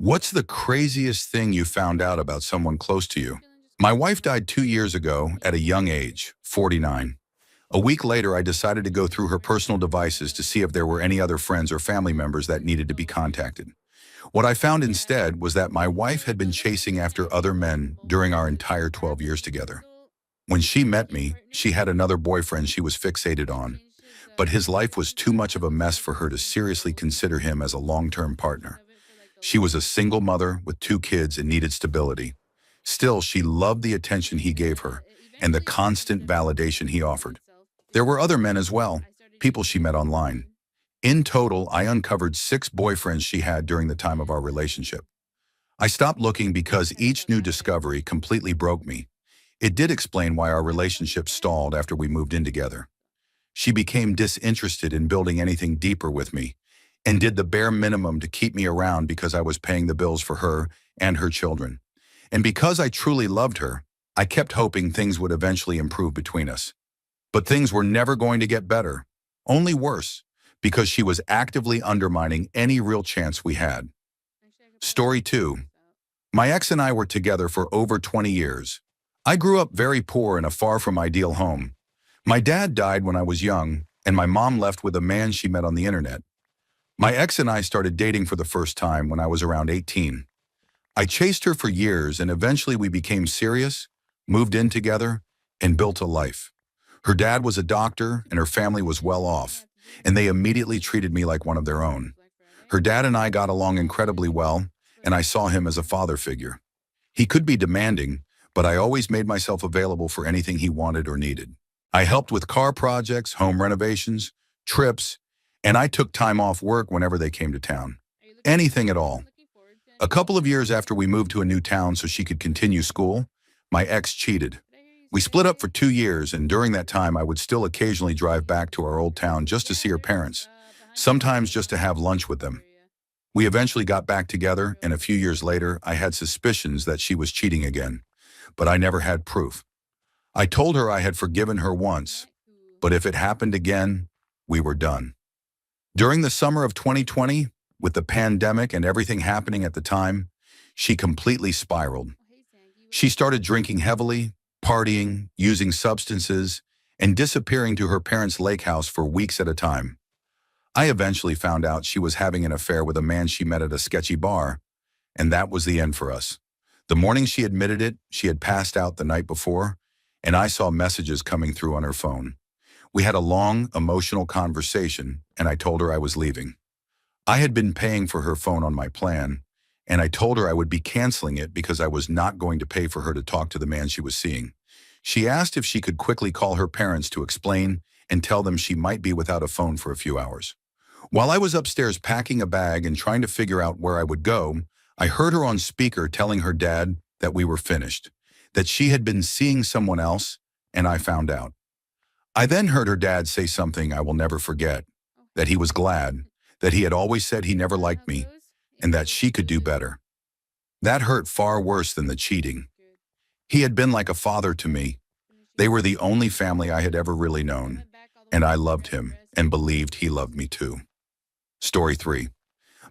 What's the craziest thing you found out about someone close to you? My wife died 2 years ago at a young age, 49. A week later, I decided to go through her personal devices to see if there were any other friends or family members that needed to be contacted. What I found instead was that my wife had been chasing after other men during our entire 12 years together. When she met me, she had another boyfriend she was fixated on, but his life was too much of a mess for her to seriously consider him as a long-term partner. She was a single mother with 2 kids and needed stability. Still, she loved the attention he gave her and the constant validation he offered. There were other men as well, people she met online. In total, I uncovered 6 boyfriends she had during the time of our relationship. I stopped looking because each new discovery completely broke me. It did explain why our relationship stalled after we moved in together. She became disinterested in building anything deeper with me and did the bare minimum to keep me around because I was paying the bills for her and her children. And because I truly loved her, I kept hoping things would eventually improve between us. But things were never going to get better, only worse, because she was actively undermining any real chance we had. Story 2. My ex and I were together for over 20 years. I grew up very poor in a far from ideal home. My dad died when I was young, and my mom left with a man she met on the internet. My ex and I started dating for the first time when I was around 18. I chased her for years, and eventually we became serious, moved in together, and built a life. Her dad was a doctor, and her family was well off, and they immediately treated me like one of their own. Her dad and I got along incredibly well, and I saw him as a father figure. He could be demanding, but I always made myself available for anything he wanted or needed. I helped with car projects, home renovations, trips, and I took time off work whenever they came to town. Anything at all. A couple of years after we moved to a new town so she could continue school, my ex cheated. We split up for 2 years, and during that time I would still occasionally drive back to our old town just to see her parents, sometimes just to have lunch with them. We eventually got back together, and a few years later I had suspicions that she was cheating again, but I never had proof. I told her I had forgiven her once, but if it happened again, we were done. During the summer of 2020, with the pandemic and everything happening at the time, she completely spiraled. She started drinking heavily, partying, using substances, and disappearing to her parents' lake house for weeks at a time. I eventually found out she was having an affair with a man she met at a sketchy bar, and that was the end for us. The morning she admitted it, she had passed out the night before, and I saw messages coming through on her phone. We had a long, emotional conversation, and I told her I was leaving. I had been paying for her phone on my plan, and I told her I would be canceling it because I was not going to pay for her to talk to the man she was seeing. She asked if she could quickly call her parents to explain and tell them she might be without a phone for a few hours. While I was upstairs packing a bag and trying to figure out where I would go, I heard her on speaker telling her dad that we were finished, that she had been seeing someone else, and I found out. I then heard her dad say something I will never forget, that he was glad, that he had always said he never liked me, and that she could do better. That hurt far worse than the cheating. He had been like a father to me. They were the only family I had ever really known, and I loved him and believed he loved me too. Story 3.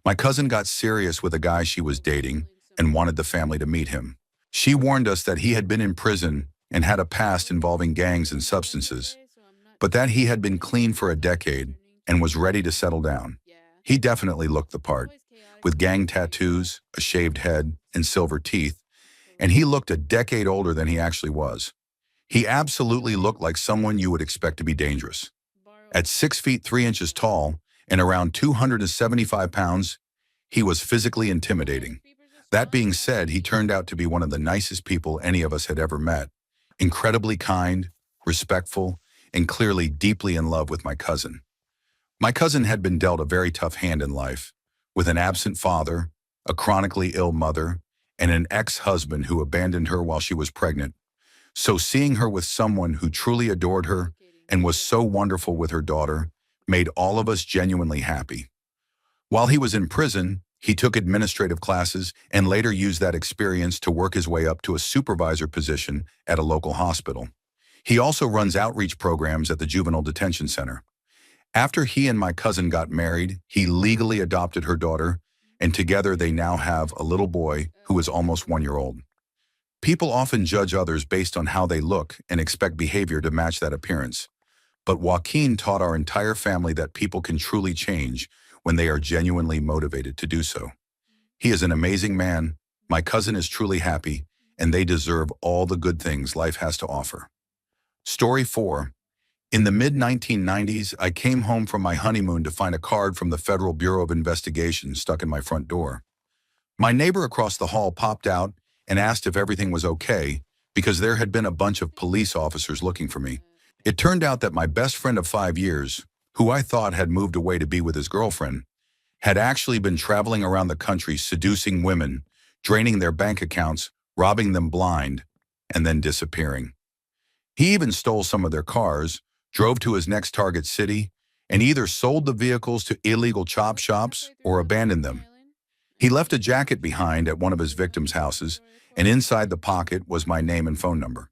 My cousin got serious with a guy she was dating and wanted the family to meet him. She warned us that he had been in prison and had a past involving gangs and substances, but that he had been clean for a decade and was ready to settle down. He definitely looked the part, with gang tattoos, a shaved head, and silver teeth, and he looked a decade older than he actually was. He absolutely looked like someone you would expect to be dangerous. At 6 feet 3 inches tall and around 275 pounds, he was physically intimidating. That being said, he turned out to be one of the nicest people any of us had ever met. Incredibly kind, respectful, and clearly deeply in love with my cousin. My cousin had been dealt a very tough hand in life, with an absent father, a chronically ill mother, and an ex-husband who abandoned her while she was pregnant. So seeing her with someone who truly adored her and was so wonderful with her daughter made all of us genuinely happy. While he was in prison, he took administrative classes and later used that experience to work his way up to a supervisor position at a local hospital. He also runs outreach programs at the juvenile detention center. After he and my cousin got married, he legally adopted her daughter, and together they now have a little boy who is almost 1 year old. People often judge others based on how they look and expect behavior to match that appearance. But Joaquin taught our entire family that people can truly change when they are genuinely motivated to do so. He is an amazing man, my cousin is truly happy, and they deserve all the good things life has to offer. Story 4. In the mid-1990s, I came home from my honeymoon to find a card from the Federal Bureau of Investigation stuck in my front door. My neighbor across the hall popped out and asked if everything was okay because there had been a bunch of police officers looking for me. It turned out that my best friend of 5 years, who I thought had moved away to be with his girlfriend, had actually been traveling around the country seducing women, draining their bank accounts, robbing them blind, and then disappearing. He even stole some of their cars, drove to his next target city, and either sold the vehicles to illegal chop shops or abandoned them. He left a jacket behind at one of his victims' houses, and inside the pocket was my name and phone number.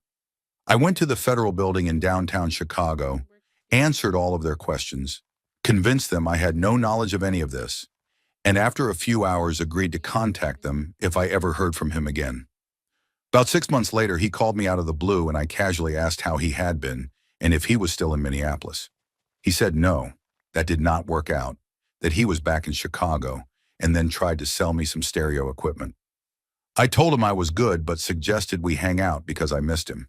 I went to the federal building in downtown Chicago, answered all of their questions, convinced them I had no knowledge of any of this, and after a few hours agreed to contact them if I ever heard from him again. About 6 months later, he called me out of the blue and I casually asked how he had been and if he was still in Minneapolis. He said no, that did not work out, that he was back in Chicago, and then tried to sell me some stereo equipment. I told him I was good but suggested we hang out because I missed him.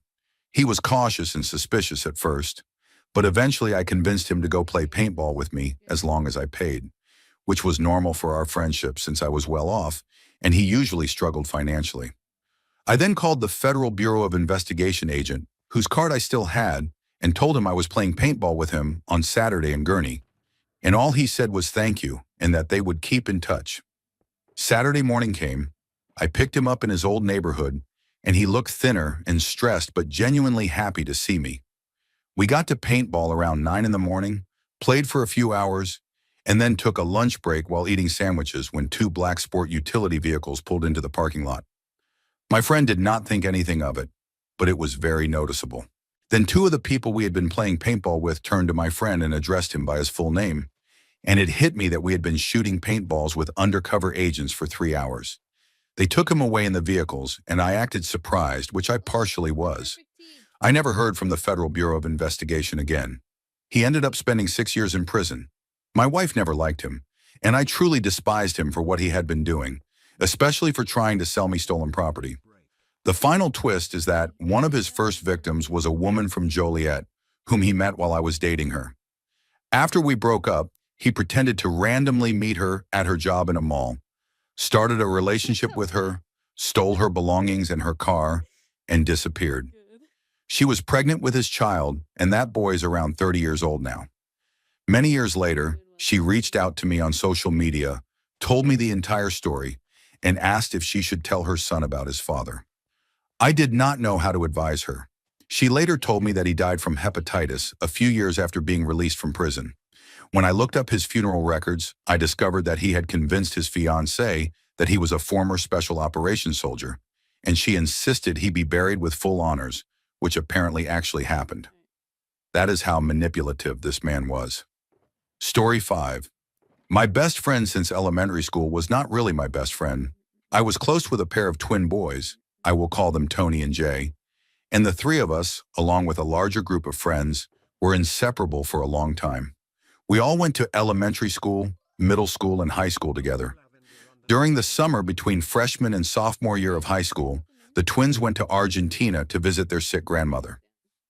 He was cautious and suspicious at first, but eventually I convinced him to go play paintball with me as long as I paid, which was normal for our friendship since I was well off and he usually struggled financially. I then called the Federal Bureau of Investigation agent, whose card I still had, and told him I was playing paintball with him on Saturday in Gurnee, and all he said was thank you and that they would keep in touch. Saturday morning came, I picked him up in his old neighborhood, and he looked thinner and stressed but genuinely happy to see me. We got to paintball around 9 in the morning, played for a few hours, and then took a lunch break while eating sandwiches when 2 black sport utility vehicles pulled into the parking lot. My friend did not think anything of it, but it was very noticeable. Then 2 of the people we had been playing paintball with turned to my friend and addressed him by his full name, and it hit me that we had been shooting paintballs with undercover agents for 3 hours. They took him away in the vehicles, and I acted surprised, which I partially was. I never heard from the Federal Bureau of Investigation again. He ended up spending 6 years in prison. My wife never liked him, and I truly despised him for what he had been doing, especially for trying to sell me stolen property. The final twist is that one of his first victims was a woman from Joliet, whom he met while I was dating her. After we broke up, he pretended to randomly meet her at her job in a mall, started a relationship with her, stole her belongings and her car, and disappeared. She was pregnant with his child, and that boy is around 30 years old now. Many years later, she reached out to me on social media, told me the entire story, and asked if she should tell her son about his father. I did not know how to advise her. She later told me that he died from hepatitis a few years after being released from prison. When I looked up his funeral records, I discovered that he had convinced his fiancée that he was a former special operations soldier, and she insisted he be buried with full honors, which apparently actually happened. That is how manipulative this man was. Story 5. My best friend since elementary school was not really my best friend. I was close with a pair of twin boys, I will call them Tony and Jay, and the 3 of us, along with a larger group of friends, were inseparable for a long time. We all went to elementary school, middle school, and high school together. During the summer between freshman and sophomore year of high school, the twins went to Argentina to visit their sick grandmother.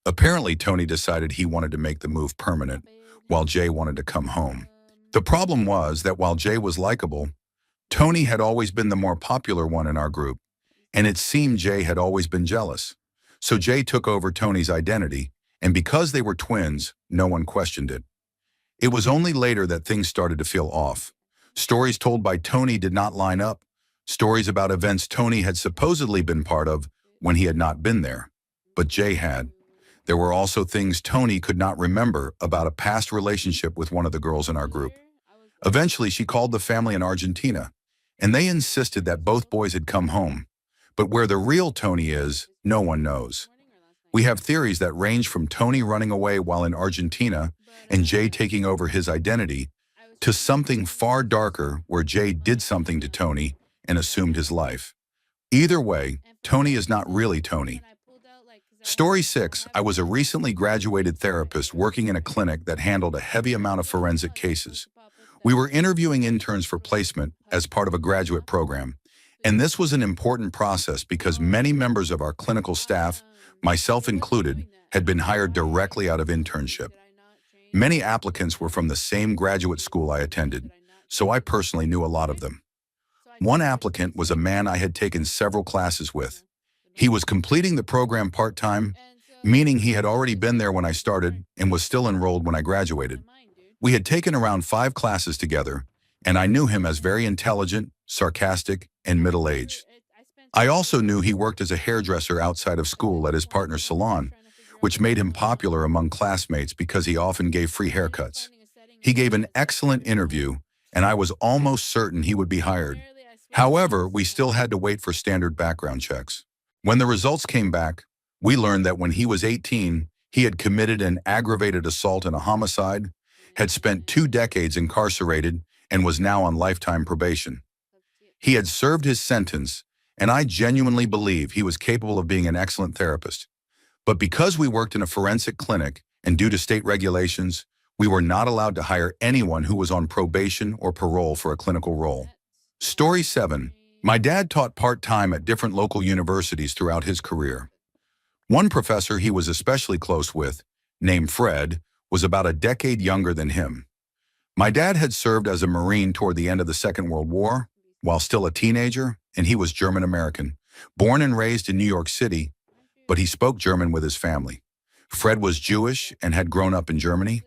Apparently, Tony decided he wanted to make the move permanent, while Jay wanted to come home. The problem was that while Jay was likable, Tony had always been the more popular one in our group, and it seemed Jay had always been jealous. So Jay took over Tony's identity, and because they were twins, no one questioned it. It was only later that things started to feel off. Stories told by Tony did not line up. Stories about events Tony had supposedly been part of when he had not been there, but Jay had. There were also things Tony could not remember about a past relationship with one of the girls in our group. Eventually, she called the family in Argentina, and they insisted that both boys had come home. But where the real Tony is, no one knows. We have theories that range from Tony running away while in Argentina and Jay taking over his identity, to something far darker where Jay did something to Tony and assumed his life. Either way, Tony is not really Tony. Story 6. I was a recently graduated therapist working in a clinic that handled a heavy amount of forensic cases. We were interviewing interns for placement as part of a graduate program, and this was an important process because many members of our clinical staff, myself included, had been hired directly out of internship. Many applicants were from the same graduate school I attended, so I personally knew a lot of them. One applicant was a man I had taken several classes with. He was completing the program part-time, meaning he had already been there when I started and was still enrolled when I graduated. We had taken around 5 classes together, and I knew him as very intelligent, sarcastic, and middle-aged. I also knew he worked as a hairdresser outside of school at his partner's salon, which made him popular among classmates because he often gave free haircuts. He gave an excellent interview, and I was almost certain he would be hired. However, we still had to wait for standard background checks. When the results came back, we learned that when he was 18, he had committed an aggravated assault and a homicide, had spent 2 decades incarcerated, and was now on lifetime probation. He had served his sentence, and I genuinely believe he was capable of being an excellent therapist. But because we worked in a forensic clinic, and due to state regulations, we were not allowed to hire anyone who was on probation or parole for a clinical role. Story 7. My dad taught part-time at different local universities throughout his career. One professor he was especially close with, named Fred, was about a decade younger than him. My dad had served as a Marine toward the end of the Second World War, while still a teenager, and he was German-American, born and raised in New York City, but he spoke German with his family. Fred was Jewish and had grown up in Germany.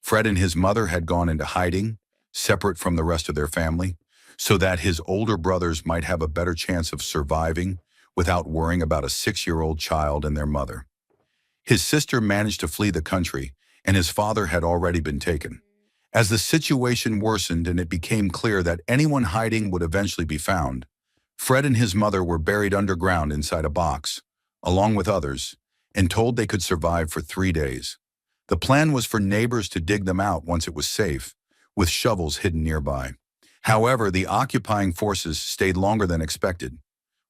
Fred and his mother had gone into hiding, separate from the rest of their family, so that his older brothers might have a better chance of surviving without worrying about a 6-year-old child and their mother. His sister managed to flee the country, and his father had already been taken. As the situation worsened and it became clear that anyone hiding would eventually be found, Fred and his mother were buried underground inside a box, along with others, and told they could survive for 3 days. The plan was for neighbors to dig them out once it was safe, with shovels hidden nearby. However, the occupying forces stayed longer than expected.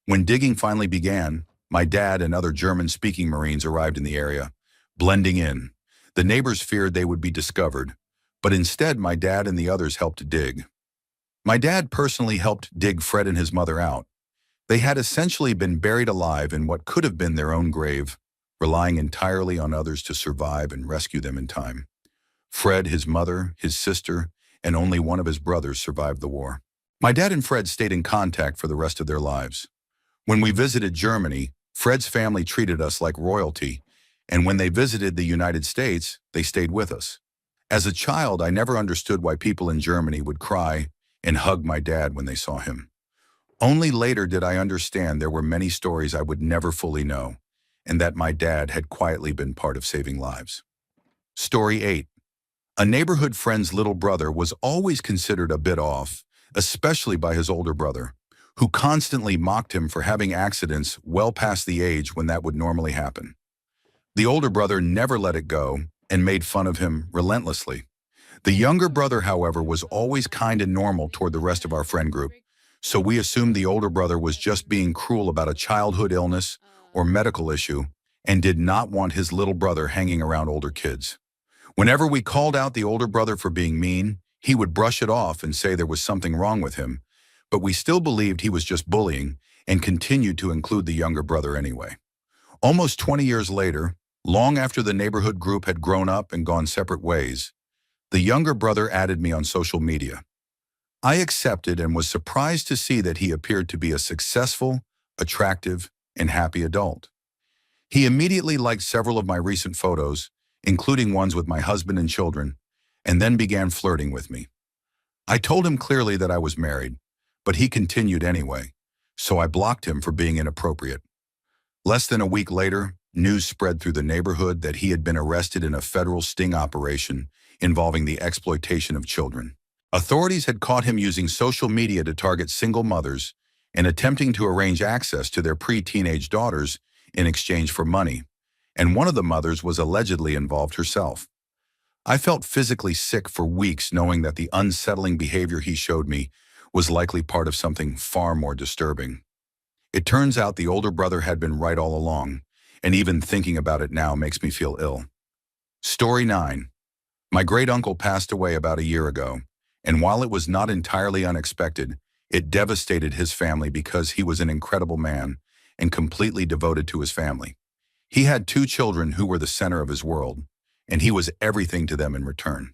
When digging finally began, my dad and other German-speaking Marines arrived in the area, blending in. The neighbors feared they would be discovered, but instead my dad and the others helped dig. My dad personally helped dig Fred and his mother out. They had essentially been buried alive in what could have been their own grave, relying entirely on others to survive and rescue them in time. Fred, his mother, his sister, and only one of his brothers survived the war. My dad and Fred stayed in contact for the rest of their lives. When we visited Germany, Fred's family treated us like royalty, and when they visited the United States, they stayed with us. As a child, I never understood why people in Germany would cry and hug my dad when they saw him. Only later did I understand there were many stories I would never fully know, and that my dad had quietly been part of saving lives. Story 8. A neighborhood friend's little brother was always considered a bit off, especially by his older brother, who constantly mocked him for having accidents well past the age when that would normally happen. The older brother never let it go and made fun of him relentlessly. The younger brother, however, was always kind and normal toward the rest of our friend group, so we assumed the older brother was just being cruel about a childhood illness or medical issue and did not want his little brother hanging around older kids. Whenever we called out the older brother for being mean, he would brush it off and say there was something wrong with him, but we still believed he was just bullying and continued to include the younger brother anyway. Almost 20 years later, long after the neighborhood group had grown up and gone separate ways, the younger brother added me on social media. I accepted and was surprised to see that he appeared to be a successful, attractive, and happy adult. He immediately liked several of my recent photos, including ones with my husband and children, and then began flirting with me. I told him clearly that I was married, but he continued anyway, so I blocked him for being inappropriate. Less than a week later, news spread through the neighborhood that he had been arrested in a federal sting operation involving the exploitation of children. Authorities had caught him using social media to target single mothers and attempting to arrange access to their pre-teenage daughters in exchange for money, and one of the mothers was allegedly involved herself. I felt physically sick for weeks knowing that the unsettling behavior he showed me was likely part of something far more disturbing. It turns out the older brother had been right all along, and even thinking about it now makes me feel ill. Story 9. My great-uncle passed away about a year ago, and while it was not entirely unexpected, it devastated his family because he was an incredible man and completely devoted to his family. He had two children who were the center of his world, and he was everything to them in return.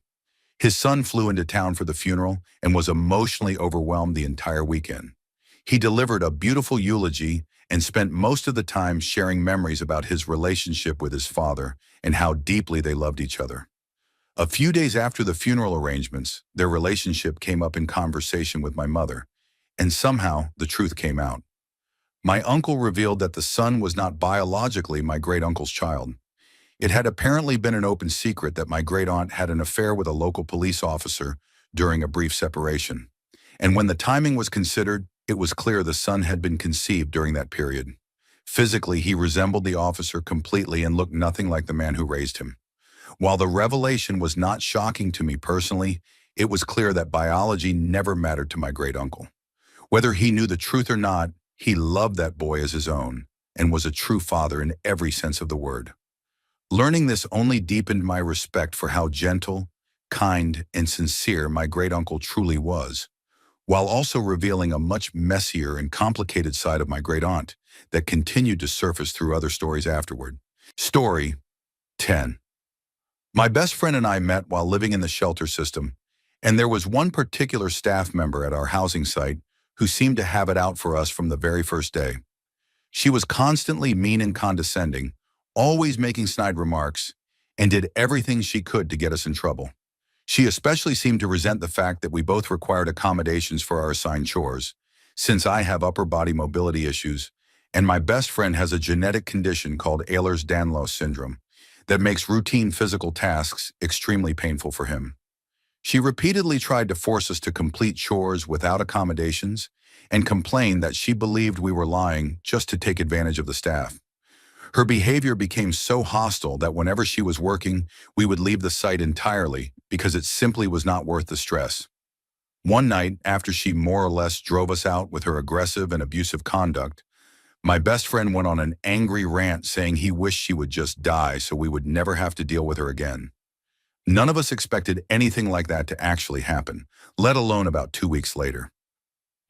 His son flew into town for the funeral and was emotionally overwhelmed the entire weekend. He delivered a beautiful eulogy and spent most of the time sharing memories about his relationship with his father and how deeply they loved each other. A few days after the funeral arrangements, their relationship came up in conversation with my mother, and somehow the truth came out. My uncle revealed that the son was not biologically my great-uncle's child. It had apparently been an open secret that my great-aunt had an affair with a local police officer during a brief separation. And when the timing was considered, it was clear the son had been conceived during that period. Physically, he resembled the officer completely and looked nothing like the man who raised him. While the revelation was not shocking to me personally, it was clear that biology never mattered to my great-uncle. Whether he knew the truth or not, he loved that boy as his own and was a true father in every sense of the word. Learning this only deepened my respect for how gentle, kind, and sincere my great-uncle truly was, while also revealing a much messier and complicated side of my great-aunt that continued to surface through other stories afterward. Story 10. My best friend and I met while living in the shelter system, and there was one particular staff member at our housing site who seemed to have it out for us from the very first day. She was constantly mean and condescending, always making snide remarks, and did everything she could to get us in trouble. She especially seemed to resent the fact that we both required accommodations for our assigned chores, since I have upper body mobility issues, and my best friend has a genetic condition called Ehlers-Danlos syndrome that makes routine physical tasks extremely painful for him. She repeatedly tried to force us to complete chores without accommodations and complained that she believed we were lying just to take advantage of the staff. Her behavior became so hostile that whenever she was working, we would leave the site entirely because it simply was not worth the stress. One night, after she more or less drove us out with her aggressive and abusive conduct, my best friend went on an angry rant saying he wished she would just die so we would never have to deal with her again. None of us expected anything like that to actually happen, let alone about 2 weeks later.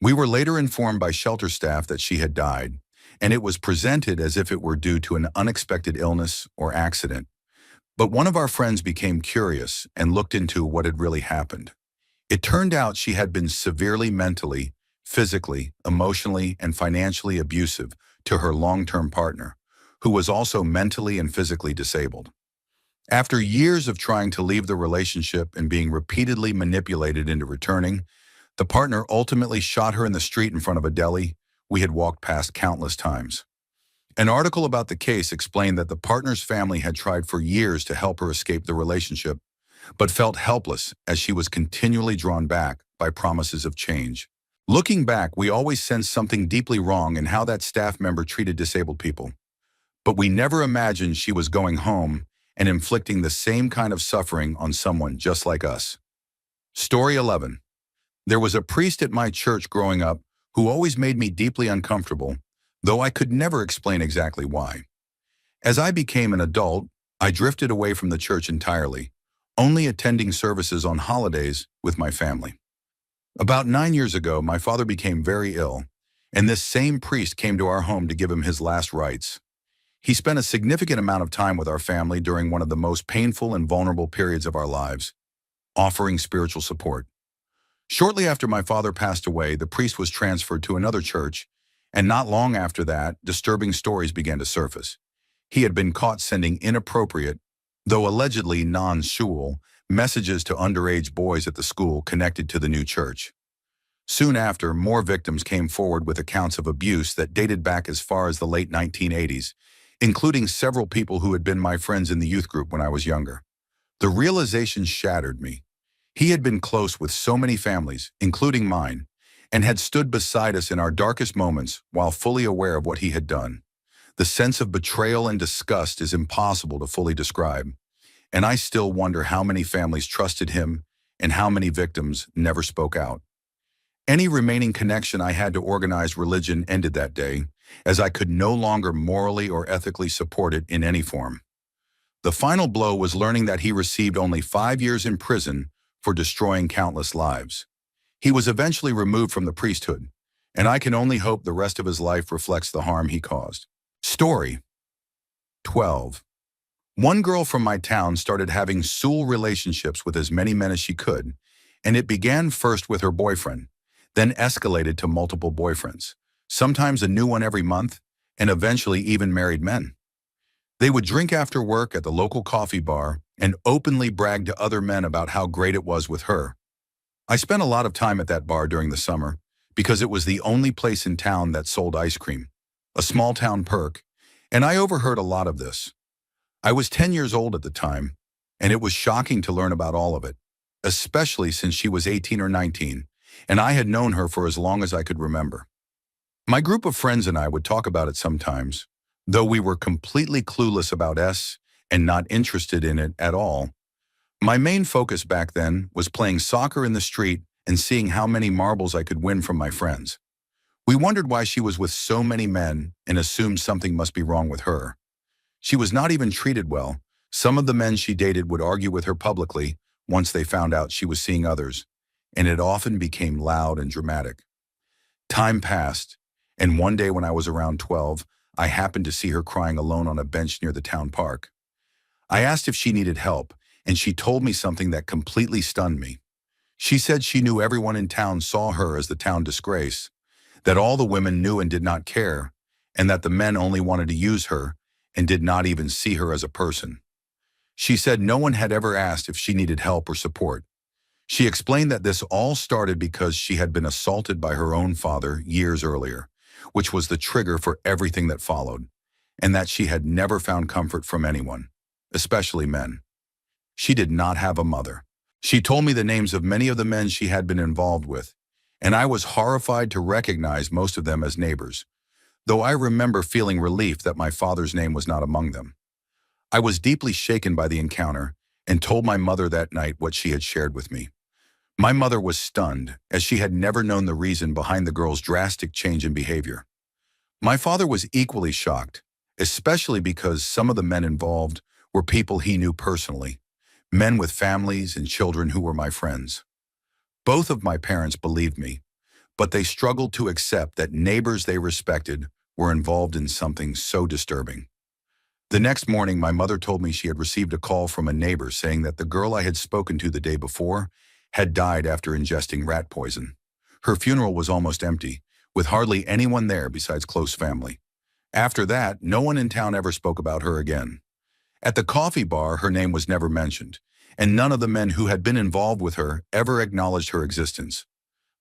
We were later informed by shelter staff that she had died, and it was presented as if it were due to an unexpected illness or accident. But one of our friends became curious and looked into what had really happened. It turned out she had been severely mentally, physically, emotionally, and financially abusive to her long-term partner, who was also mentally and physically disabled. After years of trying to leave the relationship and being repeatedly manipulated into returning, the partner ultimately shot her in the street in front of a deli we had walked past countless times. An article about the case explained that the partner's family had tried for years to help her escape the relationship, but felt helpless as she was continually drawn back by promises of change. Looking back, we always sensed something deeply wrong in how that staff member treated disabled people. But we never imagined she was going home and inflicting the same kind of suffering on someone just like us. Story 11. There was a priest at my church growing up who always made me deeply uncomfortable, though I could never explain exactly why. As I became an adult, I drifted away from the church entirely, only attending services on holidays with my family. About 9 years ago, my father became very ill, and this same priest came to our home to give him his last rites. He spent a significant amount of time with our family during one of the most painful and vulnerable periods of our lives, offering spiritual support. Shortly after my father passed away, the priest was transferred to another church, and not long after that, disturbing stories began to surface. He had been caught sending inappropriate, though allegedly non-shul, messages to underage boys at the school connected to the new church. Soon after, more victims came forward with accounts of abuse that dated back as far as the late 1980s, including several people who had been my friends in the youth group when I was younger. The realization shattered me. He had been close with so many families, including mine, and had stood beside us in our darkest moments while fully aware of what he had done. The sense of betrayal and disgust is impossible to fully describe. and I still wonder how many families trusted him and how many victims never spoke out. Any remaining connection I had to organized religion ended that day, as I could no longer morally or ethically support it in any form. The final blow was learning that he received only 5 years in prison for destroying countless lives. He was eventually removed from the priesthood, and I can only hope the rest of his life reflects the harm he caused. Story 12. One girl from my town started having sexual relationships with as many men as she could, and it began first with her boyfriend, then escalated to multiple boyfriends, sometimes a new one every month, and eventually even married men. They would drink after work at the local coffee bar and openly brag to other men about how great it was with her. I spent a lot of time at that bar during the summer because it was the only place in town that sold ice cream, a small town perk, and I overheard a lot of this. I was 10 years old at the time, and it was shocking to learn about all of it, especially since she was 18 or 19, and I had known her for as long as I could remember. My group of friends and I would talk about it sometimes, though we were completely clueless about S and not interested in it at all. My main focus back then was playing soccer in the street and seeing how many marbles I could win from my friends. We wondered why she was with so many men and assumed something must be wrong with her. She was not even treated well. Some of the men she dated would argue with her publicly once they found out she was seeing others, and it often became loud and dramatic. Time passed, and one day when I was around 12, I happened to see her crying alone on a bench near the town park. I asked if she needed help, and she told me something that completely stunned me. She said she knew everyone in town saw her as the town disgrace, that all the women knew and did not care, and that the men only wanted to use her and did not even see her as a person. She said no one had ever asked if she needed help or support. She explained that this all started because she had been assaulted by her own father years earlier, which was the trigger for everything that followed, and that she had never found comfort from anyone, especially men. She did not have a mother. She told me the names of many of the men she had been involved with, and I was horrified to recognize most of them as neighbors, though I remember feeling relief that my father's name was not among them. I was deeply shaken by the encounter and told my mother that night what she had shared with me. My mother was stunned, as she had never known the reason behind the girl's drastic change in behavior. My father was equally shocked, especially because some of the men involved were people he knew personally, men with families and children who were my friends. Both of my parents believed me, but they struggled to accept that neighbors they respected were involved in something so disturbing. The next morning, my mother told me she had received a call from a neighbor saying that the girl I had spoken to the day before had died after ingesting rat poison. Her funeral was almost empty, with hardly anyone there besides close family. After that, no one in town ever spoke about her again. At the coffee bar, her name was never mentioned, and none of the men who had been involved with her ever acknowledged her existence.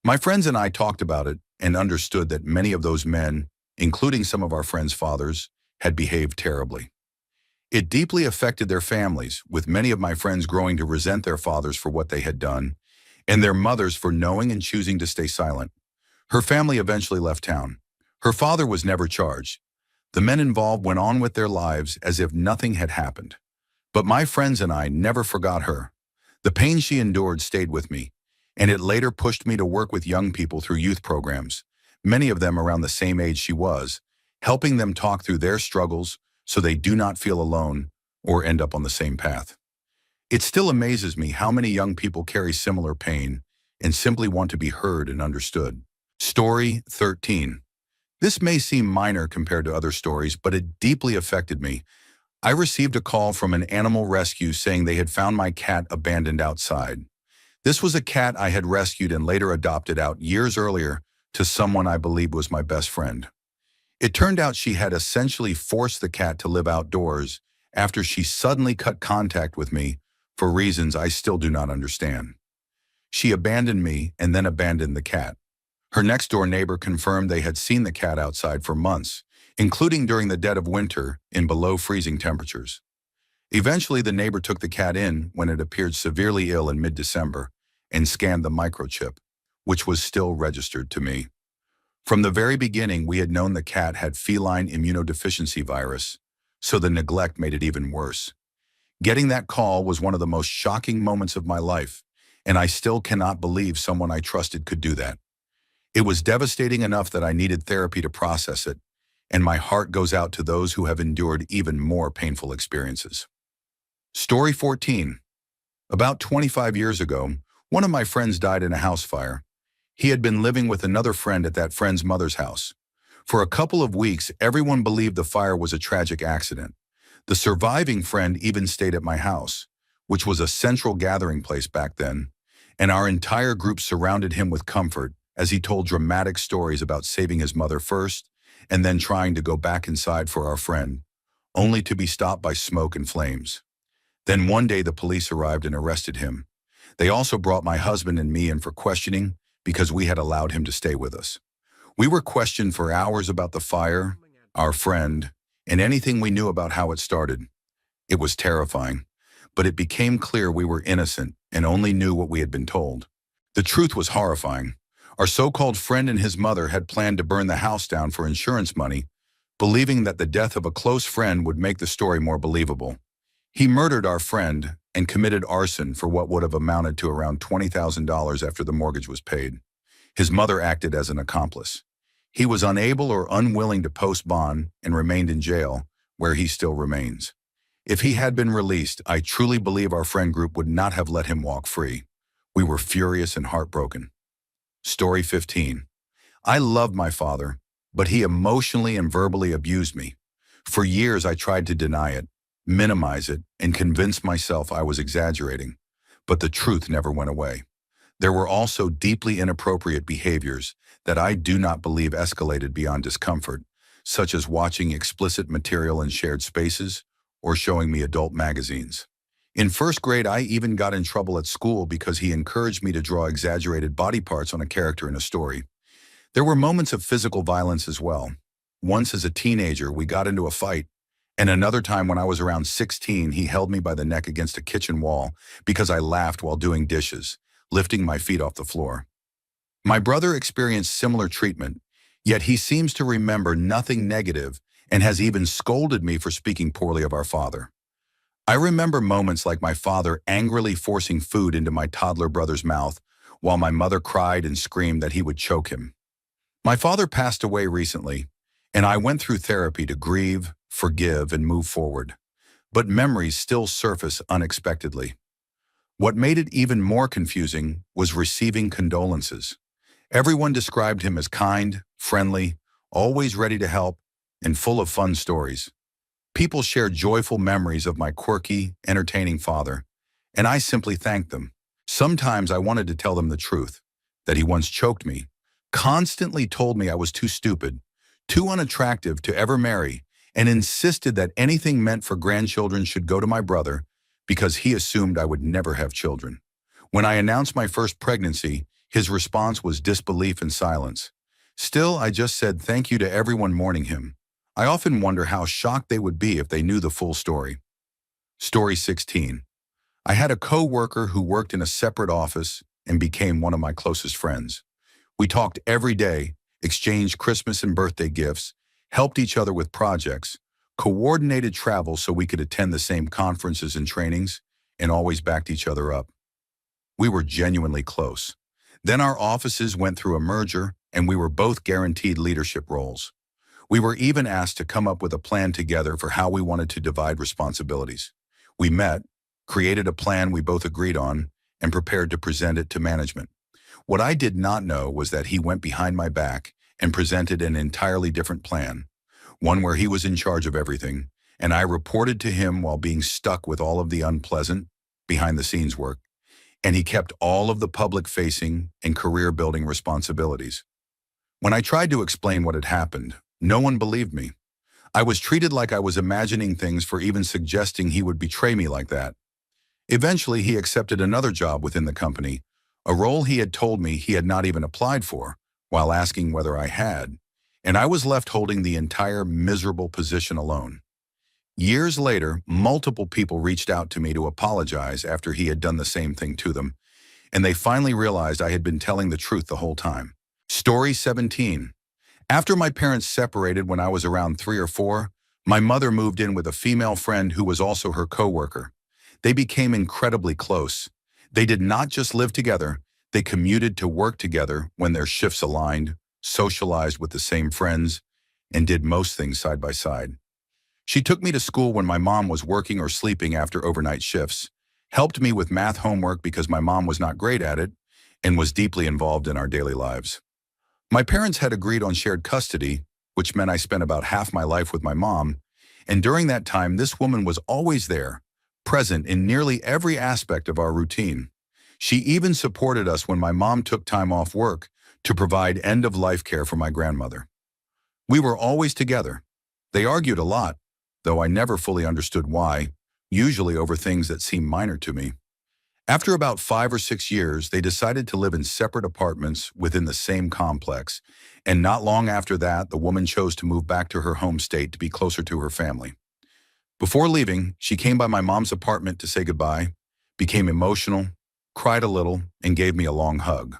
My friends and I talked about it and understood that many of those men, including some of our friends' fathers, had behaved terribly. It deeply affected their families, with many of my friends growing to resent their fathers for what they had done, and their mothers for knowing and choosing to stay silent. Her family eventually left town. Her father was never charged. The men involved went on with their lives as if nothing had happened. But my friends and I never forgot her. The pain she endured stayed with me, and it later pushed me to work with young people through youth programs, many of them around the same age she was, helping them talk through their struggles so they do not feel alone or end up on the same path. It still amazes me how many young people carry similar pain and simply want to be heard and understood. Story 13. This may seem minor compared to other stories, but it deeply affected me. I received a call from an animal rescue saying they had found my cat abandoned outside. This was a cat I had rescued and later adopted out years earlier to someone I believed was my best friend. It turned out she had essentially forced the cat to live outdoors after she suddenly cut contact with me for reasons I still do not understand. She abandoned me and then abandoned the cat. Her next-door neighbor confirmed they had seen the cat outside for months, including during the dead of winter in below-freezing temperatures. Eventually, the neighbor took the cat in when it appeared severely ill in mid-December and scanned the microchip, which was still registered to me. From the very beginning, we had known the cat had feline immunodeficiency virus, so the neglect made it even worse. Getting that call was one of the most shocking moments of my life, and I still cannot believe someone I trusted could do that. It was devastating enough that I needed therapy to process it, and my heart goes out to those who have endured even more painful experiences. Story 14. About 25 years ago, one of my friends died in a house fire. He had been living with another friend at that friend's mother's house. For a couple of weeks, everyone believed the fire was a tragic accident. The surviving friend even stayed at my house, which was a central gathering place back then, and our entire group surrounded him with comfort as he told dramatic stories about saving his mother first and then trying to go back inside for our friend, only to be stopped by smoke and flames. Then one day the police arrived and arrested him. They also brought my husband and me in for questioning because we had allowed him to stay with us. We were questioned for hours about the fire, our friend, and anything we knew about how it started. It was terrifying, but it became clear we were innocent and only knew what we had been told. The truth was horrifying. Our so-called friend and his mother had planned to burn the house down for insurance money, believing that the death of a close friend would make the story more believable. He murdered our friend and committed arson for what would have amounted to around $20,000 after the mortgage was paid. His mother acted as an accomplice. He was unable or unwilling to post bond and remained in jail, where he still remains. If he had been released, I truly believe our friend group would not have let him walk free. We were furious and heartbroken. Story 15. I loved my father, but he emotionally and verbally abused me. For years I tried to deny it, minimize it, and convince myself I was exaggerating, but the truth never went away. There were also deeply inappropriate behaviors that I do not believe escalated beyond discomfort, such as watching explicit material in shared spaces or showing me adult magazines. In first grade, I even got in trouble at school because he encouraged me to draw exaggerated body parts on a character in a story. There were moments of physical violence as well. Once as a teenager, we got into a fight, and another time when I was around 16, he held me by the neck against a kitchen wall because I laughed while doing dishes, lifting my feet off the floor. My brother experienced similar treatment, yet he seems to remember nothing negative and has even scolded me for speaking poorly of our father. I remember moments like my father angrily forcing food into my toddler brother's mouth while my mother cried and screamed that he would choke him. My father passed away recently, and I went through therapy to grieve, forgive, and move forward. But memories still surface unexpectedly. What made it even more confusing was receiving condolences. Everyone described him as kind, friendly, always ready to help, and full of fun stories. People shared joyful memories of my quirky, entertaining father, and I simply thanked them. Sometimes I wanted to tell them the truth, that he once choked me, constantly told me I was too stupid, too unattractive to ever marry, and insisted that anything meant for grandchildren should go to my brother because he assumed I would never have children. When I announced my first pregnancy, his response was disbelief and silence. Still, I just said thank you to everyone mourning him. I often wonder how shocked they would be if they knew the full story. Story 16. I had a co-worker who worked in a separate office and became one of my closest friends. We talked every day, exchanged Christmas and birthday gifts, helped each other with projects, coordinated travel so we could attend the same conferences and trainings, and always backed each other up. We were genuinely close. Then our offices went through a merger, and we were both guaranteed leadership roles. We were even asked to come up with a plan together for how we wanted to divide responsibilities. We met, created a plan we both agreed on, and prepared to present it to management. What I did not know was that he went behind my back and presented an entirely different plan, one where he was in charge of everything, and I reported to him while being stuck with all of the unpleasant, behind-the-scenes work, and he kept all of the public-facing and career-building responsibilities. When I tried to explain what had happened, no one believed me. I was treated like I was imagining things for even suggesting he would betray me like that. Eventually, he accepted another job within the company, a role he had told me he had not even applied for, while asking whether I had, and I was left holding the entire miserable position alone. Years later, multiple people reached out to me to apologize after he had done the same thing to them, and they finally realized I had been telling the truth the whole time. Story 17. After my parents separated when I was around 3 or 4, my mother moved in with a female friend who was also her co-worker. They became incredibly close. They did not just live together, they commuted to work together when their shifts aligned, socialized with the same friends, and did most things side by side. She took me to school when my mom was working or sleeping after overnight shifts, helped me with math homework because my mom was not great at it, and was deeply involved in our daily lives. My parents had agreed on shared custody, which meant I spent about half my life with my mom, and during that time this woman was always there, present in nearly every aspect of our routine. She even supported us when my mom took time off work to provide end-of-life care for my grandmother. We were always together. They argued a lot, though I never fully understood why, usually over things that seemed minor to me. After about 5 or 6 years, they decided to live in separate apartments within the same complex, and not long after that, the woman chose to move back to her home state to be closer to her family. Before leaving, she came by my mom's apartment to say goodbye, became emotional, cried a little, and gave me a long hug.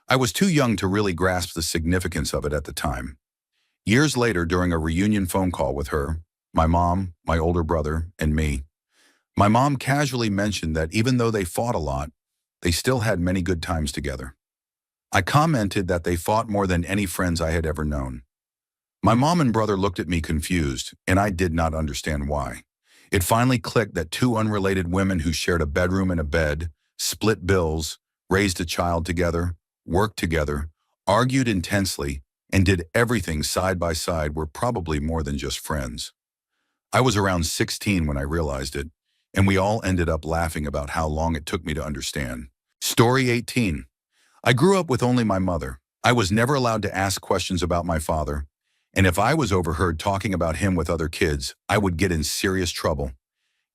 I was too young to really grasp the significance of it at the time. Years later, during a reunion phone call with her, my mom, my older brother, and me, my mom casually mentioned that even though they fought a lot, they still had many good times together. I commented that they fought more than any friends I had ever known. My mom and brother looked at me confused, and I did not understand why. It finally clicked that two unrelated women who shared a bedroom and a bed, split bills, raised a child together, worked together, argued intensely, and did everything side by side were probably more than just friends. I was around 16 when I realized it, and we all ended up laughing about how long it took me to understand. Story 18. I grew up with only my mother. I was never allowed to ask questions about my father, and if I was overheard talking about him with other kids, I would get in serious trouble.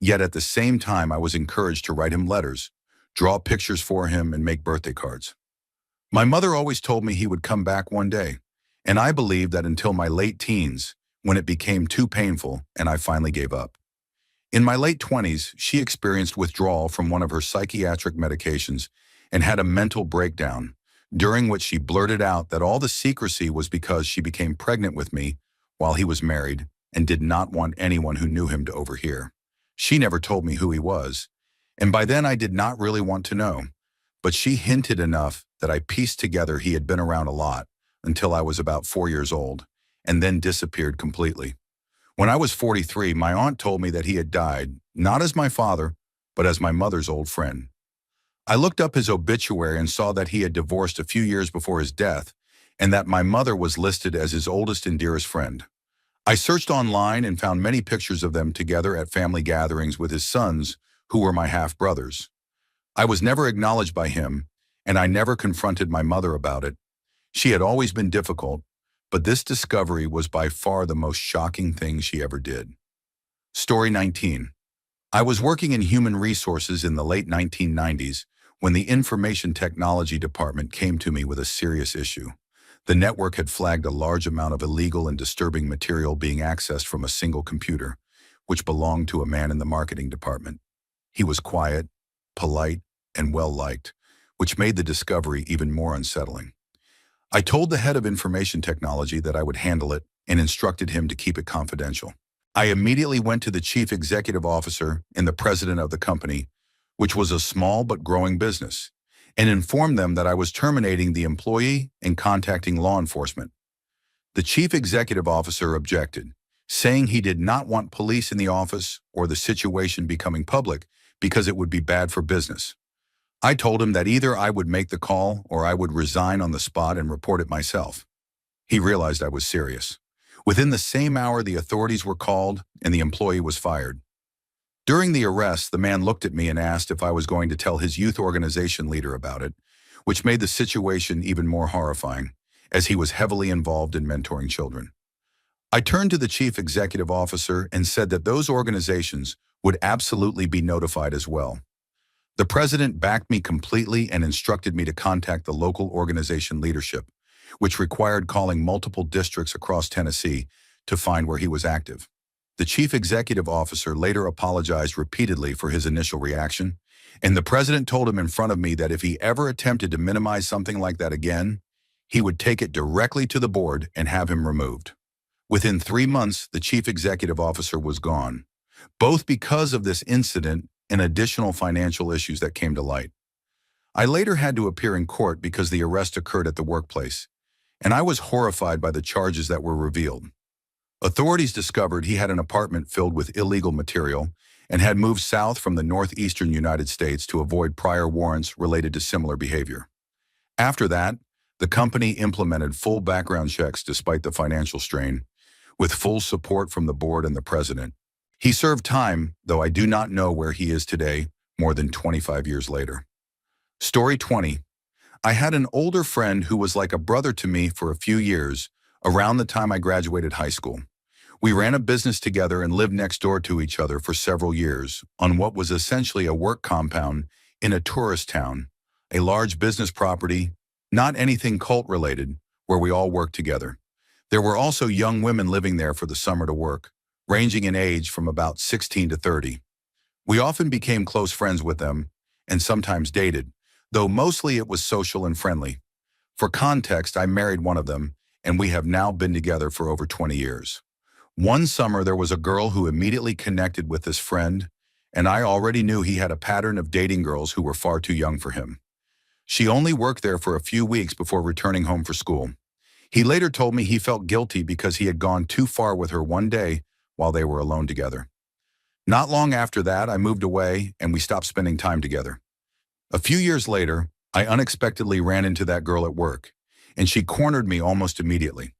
Yet at the same time, I was encouraged to write him letters, draw pictures for him, and make birthday cards. My mother always told me he would come back one day, and I believed that until my late teens, when it became too painful and I finally gave up. In my late 20s, she experienced withdrawal from one of her psychiatric medications and had a mental breakdown, during which she blurted out that all the secrecy was because she became pregnant with me while he was married and did not want anyone who knew him to overhear. She never told me who he was, and by then I did not really want to know, but she hinted enough that I pieced together he had been around a lot until I was about 4 years old, and then disappeared completely. When I was 43, my aunt told me that he had died, not as my father, but as my mother's old friend. I looked up his obituary and saw that he had divorced a few years before his death, and that my mother was listed as his oldest and dearest friend. I searched online and found many pictures of them together at family gatherings with his sons, who were my half-brothers. I was never acknowledged by him, and I never confronted my mother about it. She had always been difficult, but this discovery was by far the most shocking thing she ever did. Story 19. I was working in human resources in the late 1990s when the information technology department came to me with a serious issue. The network had flagged a large amount of illegal and disturbing material being accessed from a single computer, which belonged to a man in the marketing department. He was quiet, polite, and well-liked, which made the discovery even more unsettling. I told the head of information technology that I would handle it and instructed him to keep it confidential. I immediately went to the chief executive officer and the president of the company, which was a small but growing business, and informed them that I was terminating the employee and contacting law enforcement. The chief executive officer objected, saying he did not want police in the office or the situation becoming public because it would be bad for business. I told him that either I would make the call or I would resign on the spot and report it myself. He realized I was serious. Within the same hour, the authorities were called and the employee was fired. During the arrest, the man looked at me and asked if I was going to tell his youth organization leader about it, which made the situation even more horrifying, as he was heavily involved in mentoring children. I turned to the chief executive officer and said that those organizations would absolutely be notified as well. The president backed me completely and instructed me to contact the local organization leadership, which required calling multiple districts across Tennessee to find where he was active. The chief executive officer later apologized repeatedly for his initial reaction, and the president told him in front of me that if he ever attempted to minimize something like that again, he would take it directly to the board and have him removed. Within 3 months, the chief executive officer was gone, both because of this incident and additional financial issues that came to light. I later had to appear in court because the arrest occurred at the workplace, and I was horrified by the charges that were revealed. Authorities discovered he had an apartment filled with illegal material and had moved south from the northeastern United States to avoid prior warrants related to similar behavior. After that, the company implemented full background checks despite the financial strain, with full support from the board and the president. He served time, though I do not know where he is today, more than 25 years later. Story 20. I had an older friend who was like a brother to me for a few years, around the time I graduated high school. We ran a business together and lived next door to each other for several years on what was essentially a work compound in a tourist town, a large business property, not anything cult-related, where we all worked together. There were also young women living there for the summer to work, ranging in age from about 16 to 30. We often became close friends with them and sometimes dated, though mostly it was social and friendly. For context, I married one of them, and we have now been together for over 20 years. One summer, there was a girl who immediately connected with this friend, and I already knew he had a pattern of dating girls who were far too young for him. She only worked there for a few weeks before returning home for school. He later told me he felt guilty because he had gone too far with her one day while they were alone together. Not long after that, I moved away and we stopped spending time together. A few years later, I unexpectedly ran into that girl at work, and she cornered me almost immediately.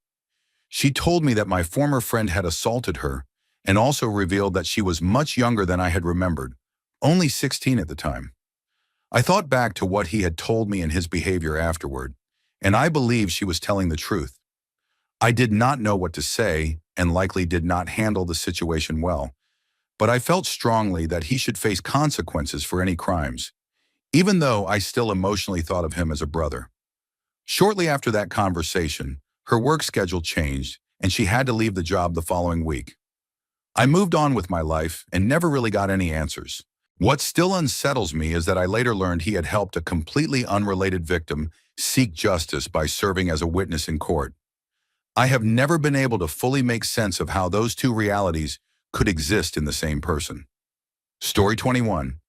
She told me that my former friend had assaulted her and also revealed that she was much younger than I had remembered, only 16 at the time. I thought back to what he had told me and his behavior afterward, and I believe she was telling the truth. I did not know what to say and likely did not handle the situation well, but I felt strongly that he should face consequences for any crimes, even though I still emotionally thought of him as a brother. Shortly after that conversation, her work schedule changed and she had to leave the job the following week. I moved on with my life and never really got any answers. What still unsettles me is that I later learned he had helped a completely unrelated victim seek justice by serving as a witness in court. I have never been able to fully make sense of how those two realities could exist in the same person. Story 21.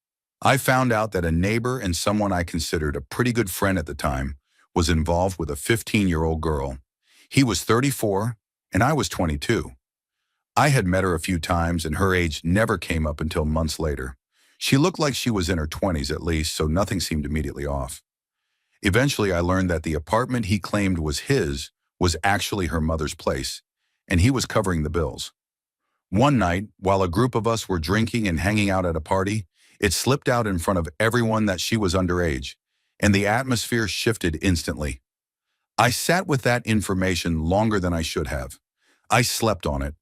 I found out that a neighbor and someone I considered a pretty good friend at the time was involved with a 15-year-old girl. He was 34 and I was 22. I had met her a few times and her age never came up until months later. She looked like she was in her 20s at least, so nothing seemed immediately off. Eventually, I learned that the apartment he claimed was his was actually her mother's place, and he was covering the bills. One night, while a group of us were drinking and hanging out at a party, it slipped out in front of everyone that she was underage, and the atmosphere shifted instantly. I sat with that information longer than I should have. I slept on it,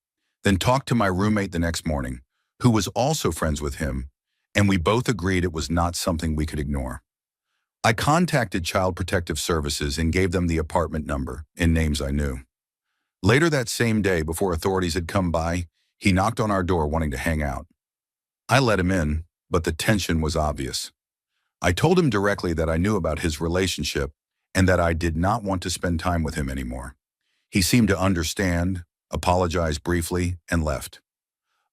then talked to my roommate the next morning, who was also friends with him, and we both agreed it was not something we could ignore. I contacted Child Protective Services and gave them the apartment number and names I knew. Later that same day, before authorities had come by, he knocked on our door wanting to hang out. I let him in, but the tension was obvious. I told him directly that I knew about his relationship and that I did not want to spend time with him anymore. He seemed to understand, apologized briefly, and left.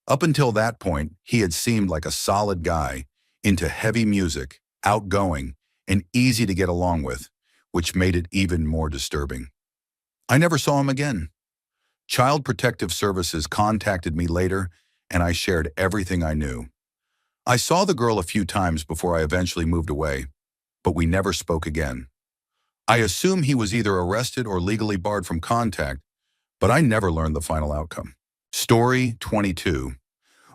Up until that point, he had seemed like a solid guy, into heavy music, outgoing, and easy to get along with, which made it even more disturbing. I never saw him again. Child Protective Services contacted me later, and I shared everything I knew. I saw the girl a few times before I eventually moved away, but we never spoke again. I assume he was either arrested or legally barred from contact, but I never learned the final outcome. Story 22.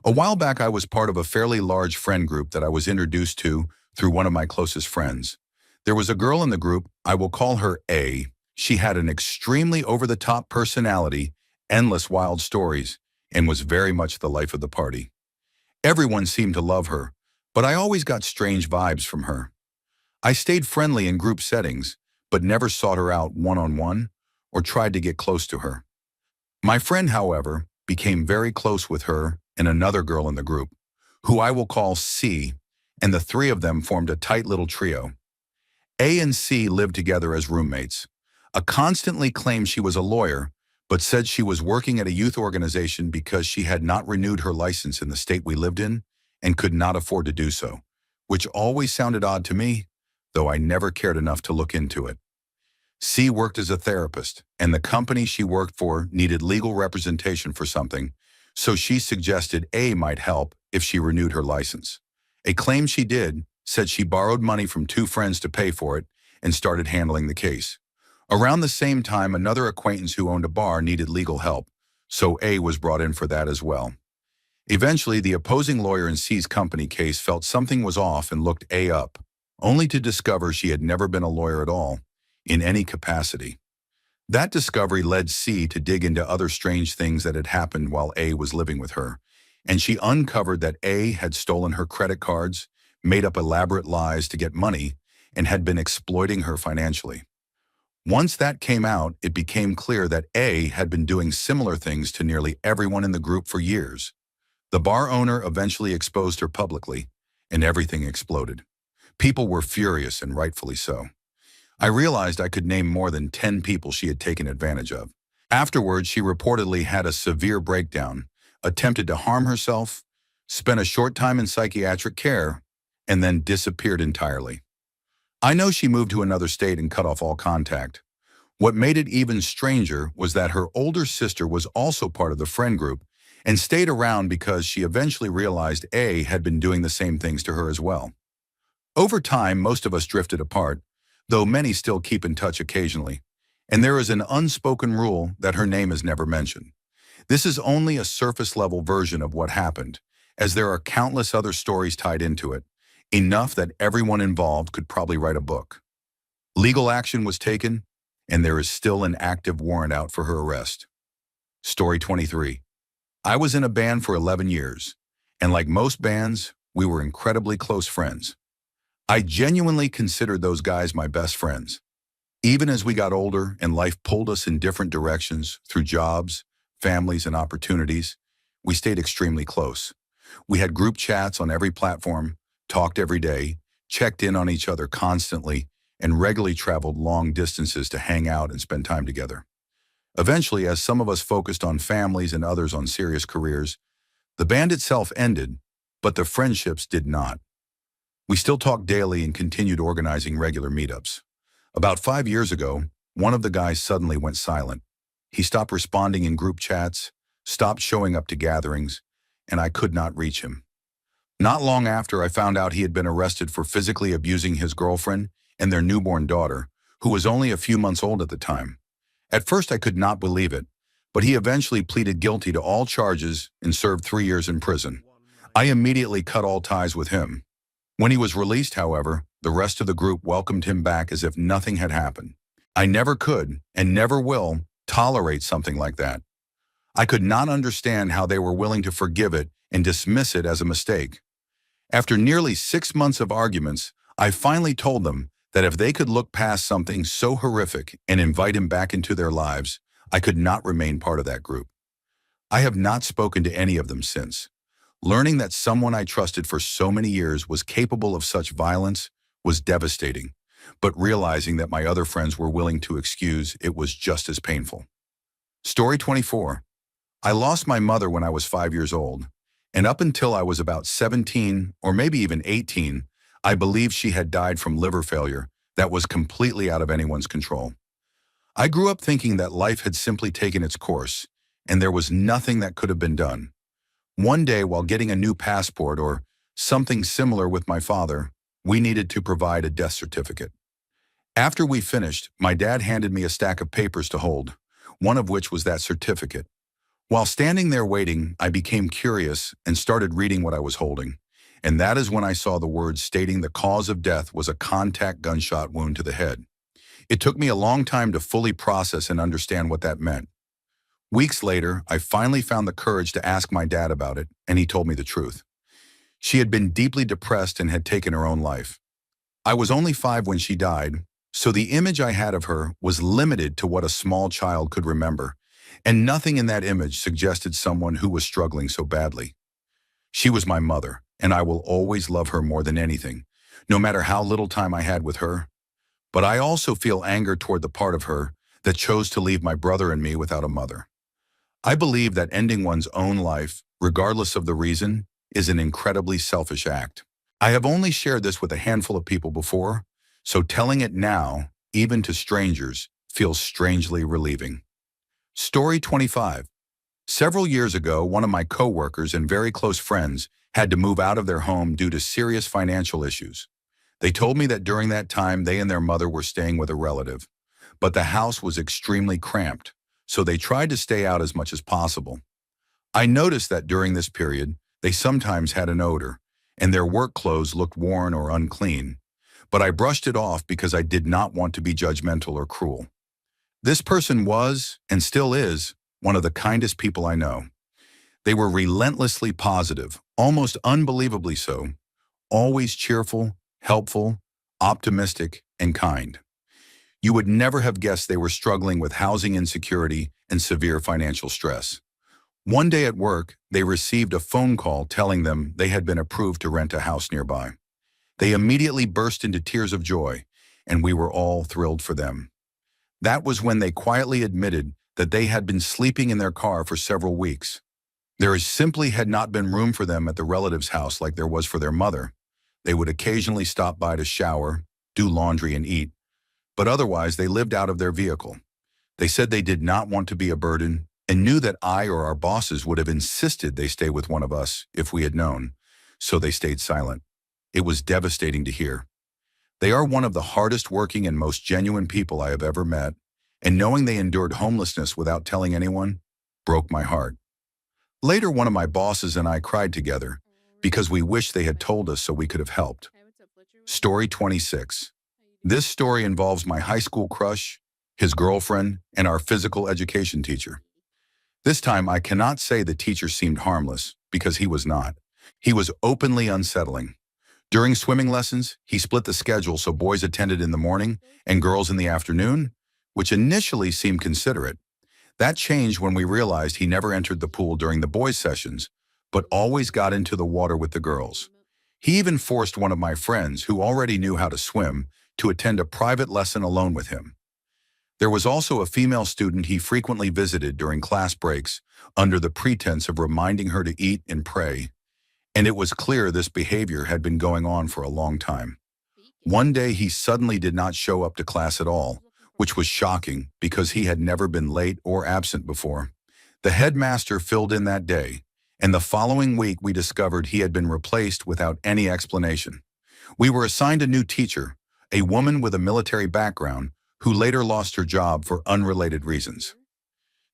A while back, I was part of a fairly large friend group that I was introduced to through one of my closest friends. There was a girl in the group, I will call her A. She had an extremely over-the-top personality, endless wild stories, and was very much the life of the party. Everyone seemed to love her, but I always got strange vibes from her. I stayed friendly in group settings, but never sought her out one-on-one or tried to get close to her. My friend, however, became very close with her and another girl in the group, who I will call C, and the three of them formed a tight little trio. A and C lived together as roommates. A constantly claimed she was a lawyer, but said she was working at a youth organization because she had not renewed her license in the state we lived in, and could not afford to do so, which always sounded odd to me, though I never cared enough to look into it. C worked as a therapist, and the company she worked for needed legal representation for something, so she suggested A might help if she renewed her license. A claim she did said she borrowed money from two friends to pay for it and started handling the case. Around the same time, another acquaintance who owned a bar needed legal help, so A was brought in for that as well. Eventually, the opposing lawyer in C's company case felt something was off and looked A up, only to discover she had never been a lawyer at all, in any capacity. That discovery led C to dig into other strange things that had happened while A was living with her, and she uncovered that A had stolen her credit cards, made up elaborate lies to get money, and had been exploiting her financially. Once that came out, it became clear that A had been doing similar things to nearly everyone in the group for years. The bar owner eventually exposed her publicly, and everything exploded. People were furious, and rightfully so. I realized I could name more than 10 people she had taken advantage of. Afterwards, she reportedly had a severe breakdown, attempted to harm herself, spent a short time in psychiatric care, and then disappeared entirely. I know she moved to another state and cut off all contact. What made it even stranger was that her older sister was also part of the friend group and stayed around because she eventually realized A had been doing the same things to her as well. Over time, most of us drifted apart, though many still keep in touch occasionally, and there is an unspoken rule that her name is never mentioned. This is only a surface-level version of what happened, as there are countless other stories tied into it, enough that everyone involved could probably write a book. Legal action was taken, and there is still an active warrant out for her arrest. Story 23. I was in a band for 11 years, and like most bands, we were incredibly close friends. I genuinely considered those guys my best friends. Even as we got older and life pulled us in different directions through jobs, families, and opportunities, we stayed extremely close. We had group chats on every platform, talked every day, checked in on each other constantly, and regularly traveled long distances to hang out and spend time together. Eventually, as some of us focused on families and others on serious careers, the band itself ended, but the friendships did not. We still talked daily and continued organizing regular meetups. About 5 years ago, one of the guys suddenly went silent. He stopped responding in group chats, stopped showing up to gatherings, and I could not reach him. Not long after, I found out he had been arrested for physically abusing his girlfriend and their newborn daughter, who was only a few months old at the time. At first, I could not believe it, but he eventually pleaded guilty to all charges and served 3 years in prison. I immediately cut all ties with him. When he was released, however, the rest of the group welcomed him back as if nothing had happened. I never could, and never will, tolerate something like that. I could not understand how they were willing to forgive it and dismiss it as a mistake. After nearly 6 months of arguments, I finally told them that if they could look past something so horrific and invite him back into their lives, I could not remain part of that group. I have not spoken to any of them since. Learning that someone I trusted for so many years was capable of such violence was devastating, but realizing that my other friends were willing to excuse it was just as painful. Story 24. I lost my mother when I was 5 years old, and up until I was about 17 or maybe even 18, I believed she had died from liver failure that was completely out of anyone's control. I grew up thinking that life had simply taken its course, and there was nothing that could have been done. One day, while getting a new passport or something similar with my father, we needed to provide a death certificate. After we finished, my dad handed me a stack of papers to hold, one of which was that certificate. While standing there waiting, I became curious and started reading what I was holding, and that is when I saw the words stating the cause of death was a contact gunshot wound to the head. It took me a long time to fully process and understand what that meant. Weeks later, I finally found the courage to ask my dad about it, and he told me the truth. She had been deeply depressed and had taken her own life. I was only 5 when she died, so the image I had of her was limited to what a small child could remember, and nothing in that image suggested someone who was struggling so badly. She was my mother, and I will always love her more than anything, no matter how little time I had with her. But I also feel anger toward the part of her that chose to leave my brother and me without a mother. I believe that ending one's own life, regardless of the reason, is an incredibly selfish act. I have only shared this with a handful of people before, so telling it now, even to strangers, feels strangely relieving. Story 25. Several years ago, one of my coworkers and very close friends had to move out of their home due to serious financial issues. They told me that during that time they and their mother were staying with a relative, but the house was extremely cramped, so they tried to stay out as much as possible. I noticed that during this period, they sometimes had an odor, and their work clothes looked worn or unclean, but I brushed it off because I did not want to be judgmental or cruel. This person was, and still is, one of the kindest people I know. They were relentlessly positive, almost unbelievably so, always cheerful, helpful, optimistic, and kind. You would never have guessed they were struggling with housing insecurity and severe financial stress. One day at work, they received a phone call telling them they had been approved to rent a house nearby. They immediately burst into tears of joy, and we were all thrilled for them. That was when they quietly admitted that they had been sleeping in their car for several weeks. There simply had not been room for them at the relative's house like there was for their mother. They would occasionally stop by to shower, do laundry, and eat, but otherwise they lived out of their vehicle. They said they did not want to be a burden and knew that I or our bosses would have insisted they stay with one of us if we had known, so they stayed silent. It was devastating to hear. They are one of the hardest working and most genuine people I have ever met, and knowing they endured homelessness without telling anyone broke my heart. Later, one of my bosses and I cried together because we wished they had told us so we could have helped. Story 26. This story involves my high school crush, his girlfriend, and our physical education teacher. This time, I cannot say the teacher seemed harmless, because he was not. He was openly unsettling. During swimming lessons, he split the schedule so boys attended in the morning and girls in the afternoon, which initially seemed considerate. That changed when we realized he never entered the pool during the boys' sessions, but always got into the water with the girls. He even forced one of my friends, who already knew how to swim, to attend a private lesson alone with him. There was also a female student he frequently visited during class breaks under the pretense of reminding her to eat and pray, and it was clear this behavior had been going on for a long time. One day he suddenly did not show up to class at all, which was shocking because he had never been late or absent before. The headmaster filled in that day, and the following week we discovered he had been replaced without any explanation. We were assigned a new teacher, a woman with a military background, who later lost her job for unrelated reasons.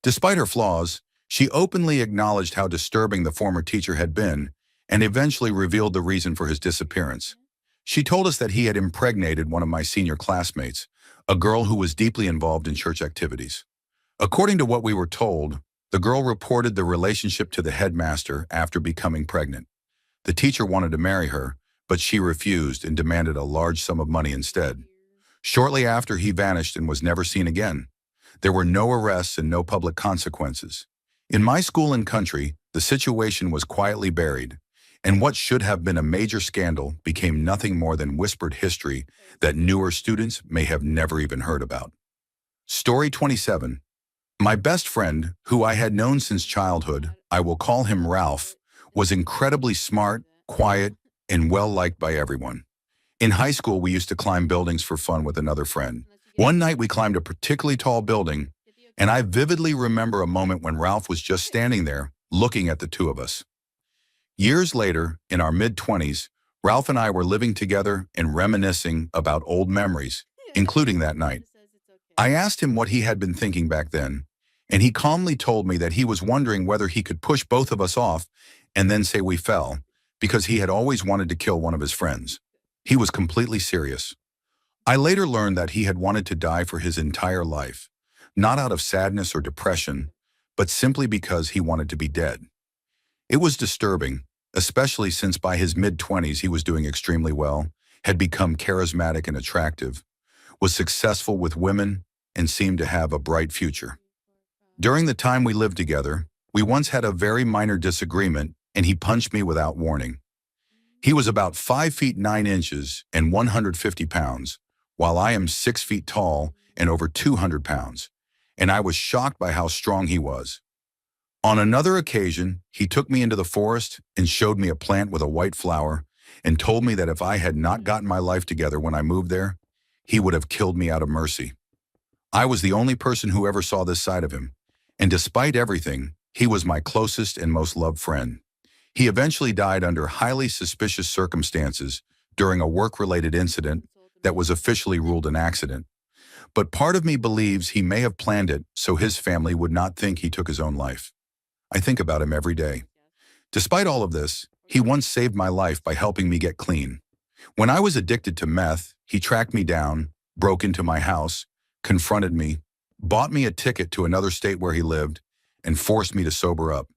Despite her flaws, she openly acknowledged how disturbing the former teacher had been and eventually revealed the reason for his disappearance. She told us that he had impregnated one of my senior classmates, a girl who was deeply involved in church activities. According to what we were told, the girl reported the relationship to the headmaster after becoming pregnant. The teacher wanted to marry her, but she refused and demanded a large sum of money instead. Shortly after, he vanished and was never seen again. There were no arrests and no public consequences. In my school and country, the situation was quietly buried, and what should have been a major scandal became nothing more than whispered history that newer students may have never even heard about. Story 27. My best friend, who I had known since childhood, I will call him Ralph, was incredibly smart, quiet, and well-liked by everyone. In high school, we used to climb buildings for fun with another friend. One night, we climbed a particularly tall building, and I vividly remember a moment when Ralph was just standing there, looking at the two of us. Years later, in our mid-20s, Ralph and I were living together and reminiscing about old memories, including that night. I asked him what he had been thinking back then, and he calmly told me that he was wondering whether he could push both of us off and then say we fell, because he had always wanted to kill one of his friends. He was completely serious. I later learned that he had wanted to die for his entire life, not out of sadness or depression, but simply because he wanted to be dead. It was disturbing, especially since by his mid-20s he was doing extremely well, had become charismatic and attractive, was successful with women, and seemed to have a bright future. During the time we lived together, we once had a very minor disagreement, and he punched me without warning. He was about 5 feet 9 inches and 150 pounds, while I am 6 feet tall and over 200 pounds, and I was shocked by how strong he was. On another occasion, he took me into the forest and showed me a plant with a white flower and told me that if I had not gotten my life together when I moved there, he would have killed me out of mercy. I was the only person who ever saw this side of him, and despite everything, he was my closest and most loved friend. He eventually died under highly suspicious circumstances during a work-related incident that was officially ruled an accident. But part of me believes he may have planned it so his family would not think he took his own life. I think about him every day. Despite all of this, he once saved my life by helping me get clean. When I was addicted to meth, he tracked me down, broke into my house, confronted me, bought me a ticket to another state where he lived, and forced me to sober up.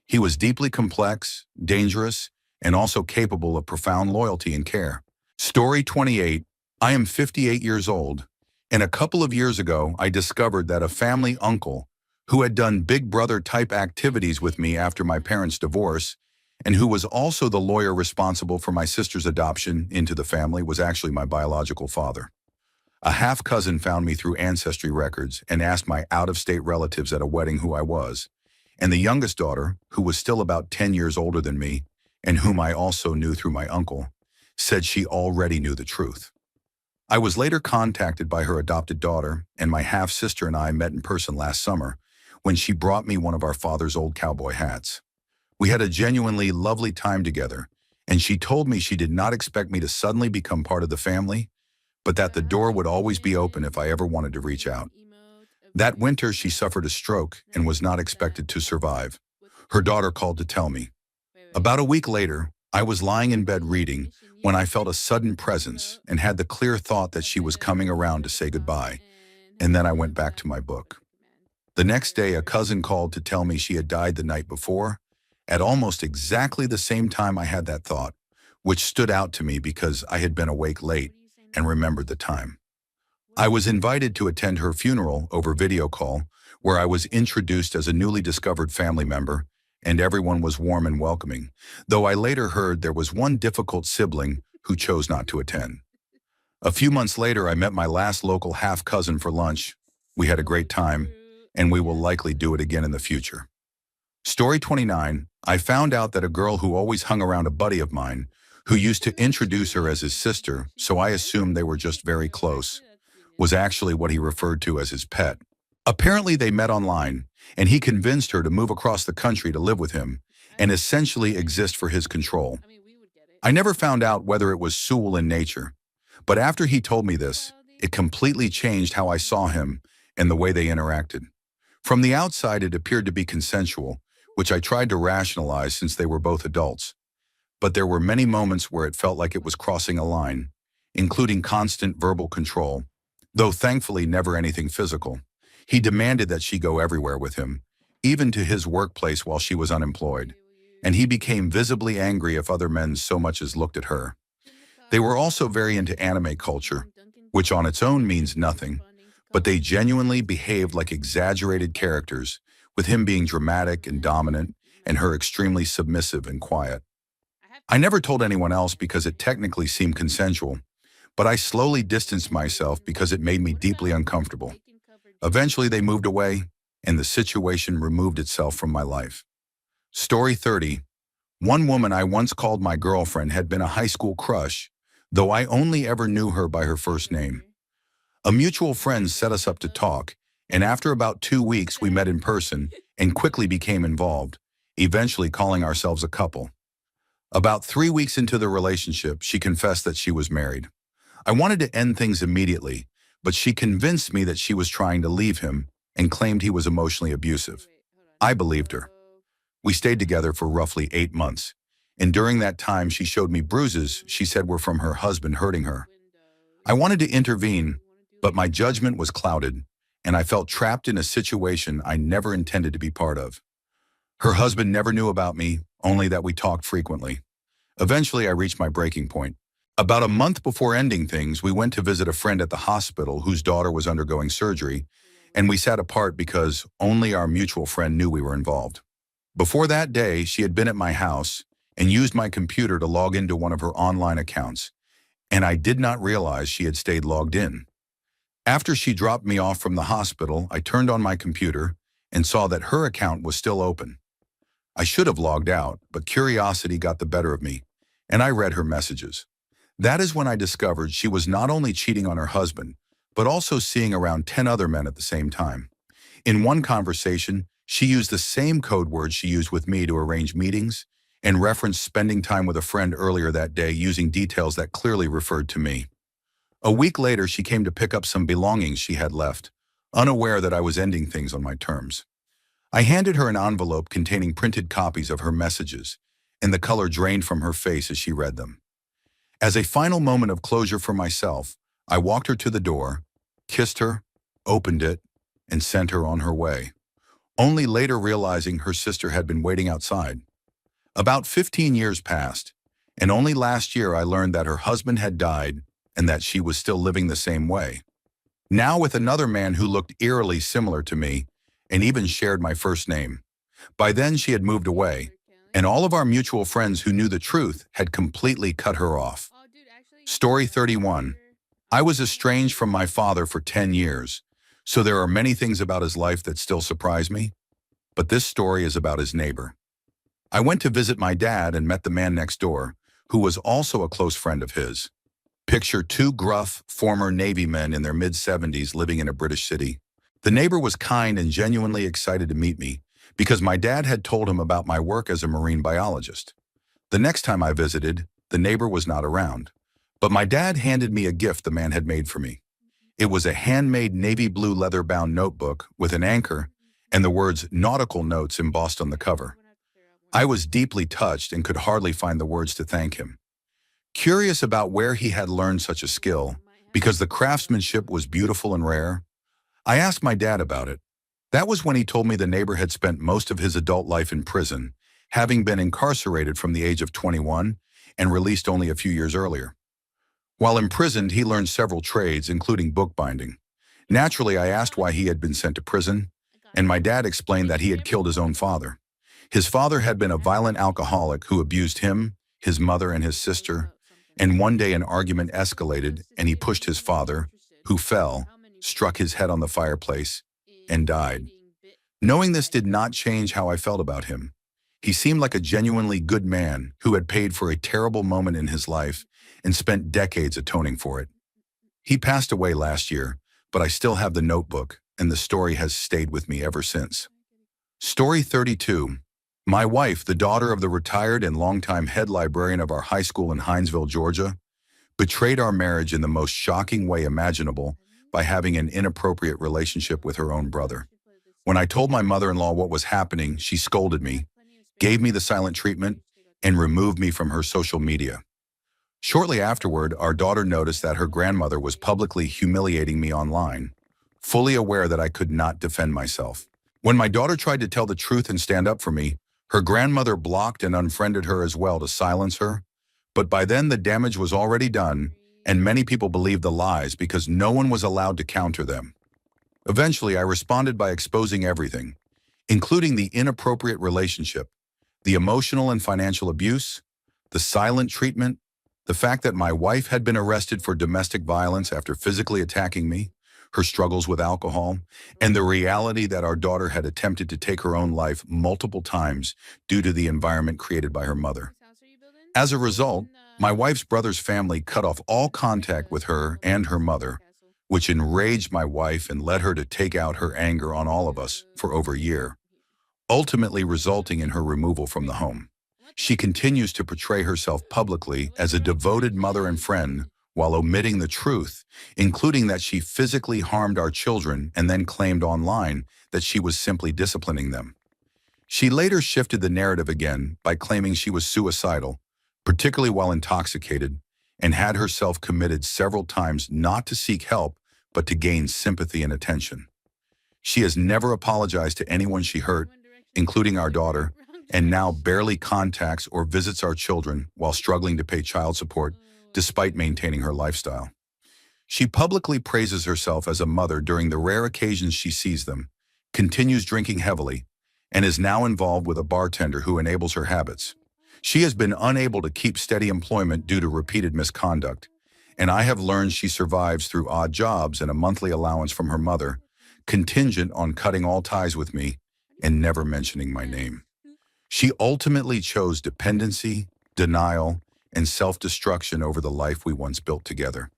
He was deeply complex, dangerous, and also capable of profound loyalty and care. Story 28. I am 58 years old, and a couple of years ago, I discovered that a family uncle who had done Big Brother-type activities with me after my parents' divorce, and who was also the lawyer responsible for my sister's adoption into the family, was actually my biological father. A half-cousin found me through ancestry records and asked my out-of-state relatives at a wedding who I was, and the youngest daughter, who was still about 10 years older than me, and whom I also knew through my uncle, said she already knew the truth. I was later contacted by her adopted daughter, and my half-sister and I met in person last summer when she brought me one of our father's old cowboy hats. We had a genuinely lovely time together, and she told me she did not expect me to suddenly become part of the family, but that the door would always be open if I ever wanted to reach out. That winter, she suffered a stroke and was not expected to survive. Her daughter called to tell me. About a week later, I was lying in bed reading when I felt a sudden presence and had the clear thought that she was coming around to say goodbye, and then I went back to my book. The next day, a cousin called to tell me she had died the night before, at almost exactly the same time I had that thought, which stood out to me because I had been awake late and remembered the time. I was invited to attend her funeral over video call, where I was introduced as a newly discovered family member, and everyone was warm and welcoming, though I later heard there was one difficult sibling who chose not to attend. A few months later, I met my last local half-cousin for lunch. We had a great time, and we will likely do it again in the future. Story 29. I found out that a girl who always hung around a buddy of mine, who used to introduce her as his sister, so I assumed they were just very close, was actually what he referred to as his pet. Apparently they met online, and he convinced her to move across the country to live with him and essentially exist for his control. I never found out whether it was Sewell in nature, but after he told me this, it completely changed how I saw him and the way they interacted. From the outside, it appeared to be consensual, which I tried to rationalize since they were both adults. But there were many moments where it felt like it was crossing a line, including constant verbal control, though thankfully never anything physical. He demanded that she go everywhere with him, even to his workplace while she was unemployed, and he became visibly angry if other men so much as looked at her. They were also very into anime culture, which on its own means nothing, but they genuinely behaved like exaggerated characters, with him being dramatic and dominant, and her extremely submissive and quiet. I never told anyone else because it technically seemed consensual, but I slowly distanced myself because it made me deeply uncomfortable. Eventually they moved away, and the situation removed itself from my life. Story 30. One woman I once called my girlfriend had been a high school crush, though I only ever knew her by her first name. A mutual friend set us up to talk, and after about 2 weeks we met in person and quickly became involved, eventually calling ourselves a couple. About 3 weeks into the relationship, she confessed that she was married. I wanted to end things immediately, but she convinced me that she was trying to leave him and claimed he was emotionally abusive. I believed her. We stayed together for roughly 8 months, and during that time she showed me bruises she said were from her husband hurting her. I wanted to intervene, but my judgment was clouded, and I felt trapped in a situation I never intended to be part of. Her husband never knew about me, only that we talked frequently. Eventually I reached my breaking point. About a month before ending things, we went to visit a friend at the hospital whose daughter was undergoing surgery, and we sat apart because only our mutual friend knew we were involved. Before that day, she had been at my house and used my computer to log into one of her online accounts, and I did not realize she had stayed logged in. After she dropped me off from the hospital, I turned on my computer and saw that her account was still open. I should have logged out, but curiosity got the better of me, and I read her messages. That is when I discovered she was not only cheating on her husband, but also seeing around 10 other men at the same time. In one conversation, she used the same code words she used with me to arrange meetings and referenced spending time with a friend earlier that day using details that clearly referred to me. A week later, she came to pick up some belongings she had left, unaware that I was ending things on my terms. I handed her an envelope containing printed copies of her messages, and the color drained from her face as she read them. As a final moment of closure for myself, I walked her to the door, kissed her, opened it, and sent her on her way, only later realizing her sister had been waiting outside. About 15 years passed, and only last year I learned that her husband had died and that she was still living the same way. Now with another man who looked eerily similar to me and even shared my first name. By then she had moved away, and all of our mutual friends who knew the truth had completely cut her off. Story 31. I was estranged from my father for 10 years, so there are many things about his life that still surprise me, but this story is about his neighbor. I went to visit my dad and met the man next door, who was also a close friend of his. Picture two gruff, former Navy men in their mid-70s living in a British city. The neighbor was kind and genuinely excited to meet me because my dad had told him about my work as a marine biologist. The next time I visited, the neighbor was not around, but my dad handed me a gift the man had made for me. It was a handmade navy blue leather-bound notebook with an anchor and the words nautical notes embossed on the cover. I was deeply touched and could hardly find the words to thank him. Curious about where he had learned such a skill, because the craftsmanship was beautiful and rare, I asked my dad about it. That was when he told me the neighbor had spent most of his adult life in prison, having been incarcerated from the age of 21 and released only a few years earlier. While imprisoned, he learned several trades, including bookbinding. Naturally, I asked why he had been sent to prison, and my dad explained that he had killed his own father. His father had been a violent alcoholic who abused him, his mother, and his sister, and one day an argument escalated and he pushed his father, who fell, struck his head on the fireplace, and died. Knowing this did not change how I felt about him. He seemed like a genuinely good man who had paid for a terrible moment in his life and spent decades atoning for it. He passed away last year, but I still have the notebook, and the story has stayed with me ever since. Story 32. My wife, the daughter of the retired and longtime head librarian of our high school in Hinesville, Georgia, betrayed our marriage in the most shocking way imaginable by having an inappropriate relationship with her own brother. When I told my mother-in-law what was happening, she scolded me, gave me the silent treatment, and removed me from her social media. Shortly afterward, our daughter noticed that her grandmother was publicly humiliating me online, fully aware that I could not defend myself. When my daughter tried to tell the truth and stand up for me, her grandmother blocked and unfriended her as well to silence her, but by then the damage was already done, and many people believed the lies because no one was allowed to counter them. Eventually, I responded by exposing everything, including the inappropriate relationship, the emotional and financial abuse, the silent treatment, the fact that my wife had been arrested for domestic violence after physically attacking me, her struggles with alcohol, and the reality that our daughter had attempted to take her own life multiple times due to the environment created by her mother. As a result, my wife's brother's family cut off all contact with her and her mother, which enraged my wife and led her to take out her anger on all of us for over a year, ultimately resulting in her removal from the home. She continues to portray herself publicly as a devoted mother and friend while omitting the truth, including that she physically harmed our children and then claimed online that she was simply disciplining them. She later shifted the narrative again by claiming she was suicidal, particularly while intoxicated, and had herself committed several times not to seek help but to gain sympathy and attention. She has never apologized to anyone she hurt, including our daughter, and now barely contacts or visits our children while struggling to pay child support despite maintaining her lifestyle. She publicly praises herself as a mother during the rare occasions she sees them, continues drinking heavily, and is now involved with a bartender who enables her habits. She has been unable to keep steady employment due to repeated misconduct, and I have learned she survives through odd jobs and a monthly allowance from her mother, contingent on cutting all ties with me and never mentioning my name. She ultimately chose dependency, denial, and self-destruction over the life we once built together.